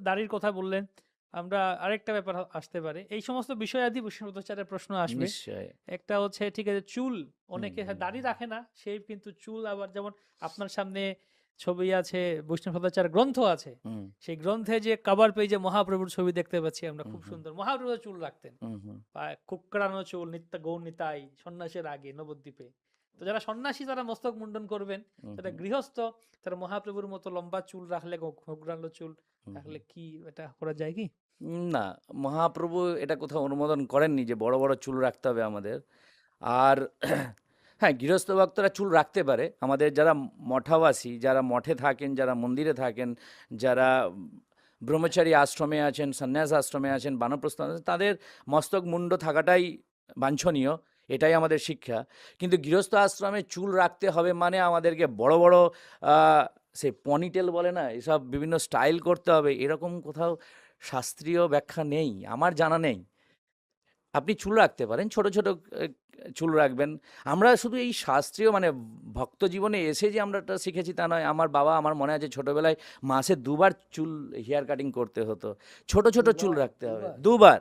দাড়ির কথা বললেন, আমরা আরেকটা ব্যাপার আসতে পারে। এই সমস্ত বিষয়াদি বৈষ্ণবোত্তচারের প্রশ্ন আসবে। নিশ্চয়। একটা হচ্ছে ঠিক আছে চুল, হুম, অনেকে হুম, দাড়ি রাখে না, সে কিন্তু চুল আবার যেমন আপনার সামনে ছবি আছে, বৈষ্ণব সদাচার গ্রন্থ আছে। হুম, সেই গ্রন্থে যে কভার পেজে মহাপ্রভুর ছবি দেখতে পাচ্ছি আমরা, হুম, খুব হুম, সুন্দর মহাপ্রভু চুল রাখতেন। হুম, হুম, কুকড়ানো চুল, নিত্য গৌর নিতাই, সন্ন্যাসের আগে নবদ্বীপে। তো যারা সন্ন্যাসী তারা মস্তক মুন্ডন করবেন, হুম, যারা হুম, গৃহস্থ তারা মহাপ্রভুর মতো লম্বা চুল রাখলে, ঘোগরালো চুল হুম, হুম। রাখলে কি এটা করা যায় কি? না, মহাপ্রভু এটা কোথাও অনুমোদন করেননি যে বড় বড় চুল রাখতে হবে আমাদের। আর হ্যাঁ, গৃহস্থ ভক্তরা চুল রাখতে পারে। আমাদের যারা মঠাবাসী, যারা মঠে থাকেন, যারা মন্দিরে থাকেন, যারা ব্রহ্মচারী আশ্রমে আছেন, সন্ন্যাস আশ্রমে আছেন, বানপ্রস্থ আছেন, তাদের মস্তক মুন্ড থাকাটাই বাঞ্ছনীয়। এটাই আমাদের শিক্ষা। কিন্তু গৃহস্থ আশ্রমে চুল রাখতে হবে মানে আমাদেরকে বড় বড় সে পনিটেল বলে না, এসব বিভিন্ন স্টাইল করতে হবে, এরকম কোথাও শাস্ত্রীয় ব্যাখ্যা নেই, আমার জানা নেই। আপনি চুল রাখতে পারেন, ছোট ছোট চুল রাখবেন। আমরা শুধু এই শাস্ত্রীয় মানে ভক্ত জীবনে এসে যে আমরা এটা শিখেছি তা নয়। আমার বাবা, আমার মনে আছে ছোটবেলায় মাসে দুবার চুল হেয়ার কাটিং করতে হতো। ছোট ছোট চুল দুবার রাখতে হবে, দুবার দুবার,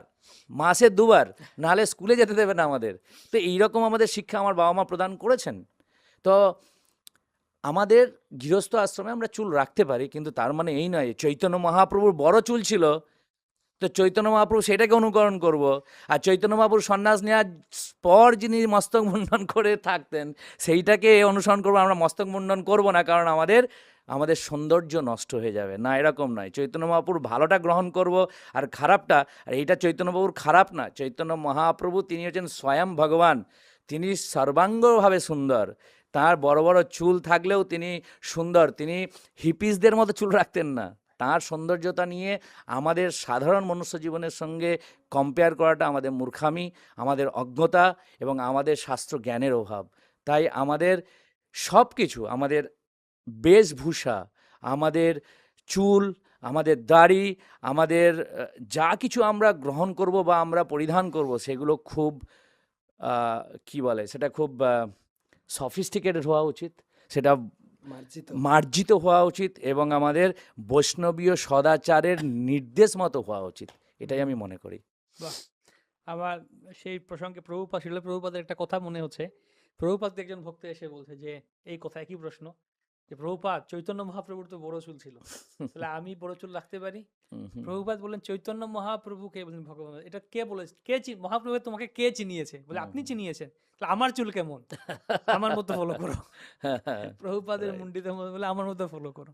মাসে দুবার, নাহলে স্কুলে যেতে দেবে না আমাদের। তো এইরকম আমাদের শিক্ষা আমার বাবা মা প্রদান করেছেন। তো আমাদের গৃহস্থ আশ্রমে আমরা চুল রাখতে পারি, কিন্তু তার মানে এই নয় চৈতন্য মহাপ্রভুর বড় চুল ছিল তো চৈতন্য মহাপ্রভু সেটাকে অনুকরণ করব। আর চৈতন্য মহাপ্রভু সন্ন্যাস নেওয়ার পর যিনি মস্তক মুন্ডন করে থাকতেন সেইটাকে অনুসরণ করবো, আমরা মস্তক মুন্ডন করব না, কারণ আমাদের আমাদের সৌন্দর্য নষ্ট হয়ে যাবে না, এরকম নয়। চৈতন্য মহাপ্রভুর ভালোটা গ্রহণ করব আর খারাপটা, আর এইটা চৈতন্য বাবুর খারাপ না। চৈতন্য মহাপ্রভু তিনি হচ্ছেন স্বয়ং ভগবান, তিনি সর্বাঙ্গভাবে সুন্দর। তার বড় বড় চুল থাকলেও তিনি সুন্দর, তিনি হিপিসদের মতো চুল রাখতেন না। তার সৌন্দর্যতা নিয়ে আমাদের সাধারণ মনুষ্য জীবনের সঙ্গে কম্পেয়ার করাটা আমাদের মূর্খামি, আমাদের অজ্ঞতা এবং আমাদের শাস্ত্র জ্ঞানের অভাব। তাই আমাদের সব কিছু, আমাদের বেশভূষা, আমাদের চুল, আমাদের দাড়ি, আমাদের যা কিছু আমরা গ্রহণ করব বা আমরা পরিধান করব সেগুলো খুব কি বলে সেটা খুব সফিস্টিকেটেড হওয়া উচিত, সেটা মার্জিত। মার্জিত হওয়া উচিত এবং আমাদের বৈষ্ণবীয় সদাচারের নির্দেশ মতো হওয়া উচিত। এটাই আমি মনে করি। বাহ! আমার সেই প্রসঙ্গে প্রভুপাদ, শিল প্রভুপাদের একটা কথা মনে হচ্ছে। প্রভুপাদ একজন ভক্ত এসে বলছে যে, এই কথা একই প্রশ্ন যে, প্রভুপাদ চৈতন্য মহাপ্রভুর তো বড় চুল ছিল। তাহলে আমি বড় চুল রাখতে পারি? হুম, হুম, প্রভুপাদ বললেন, চৈতন্য মহাপ্রভু কে বলেন ভগবান? এটা কে বলেছে? কে মহাপ্রভু তোমাকে কে চিনিয়েছে? বলে, হুম, আপনি হুম। চিনিয়েছেন। তাহলে আমার চুল কেমন? আমার মতো ফলো করো। প্রভুপাদের রাইট। মুন্ডিতে বলে, আমার মতো ফলো করো।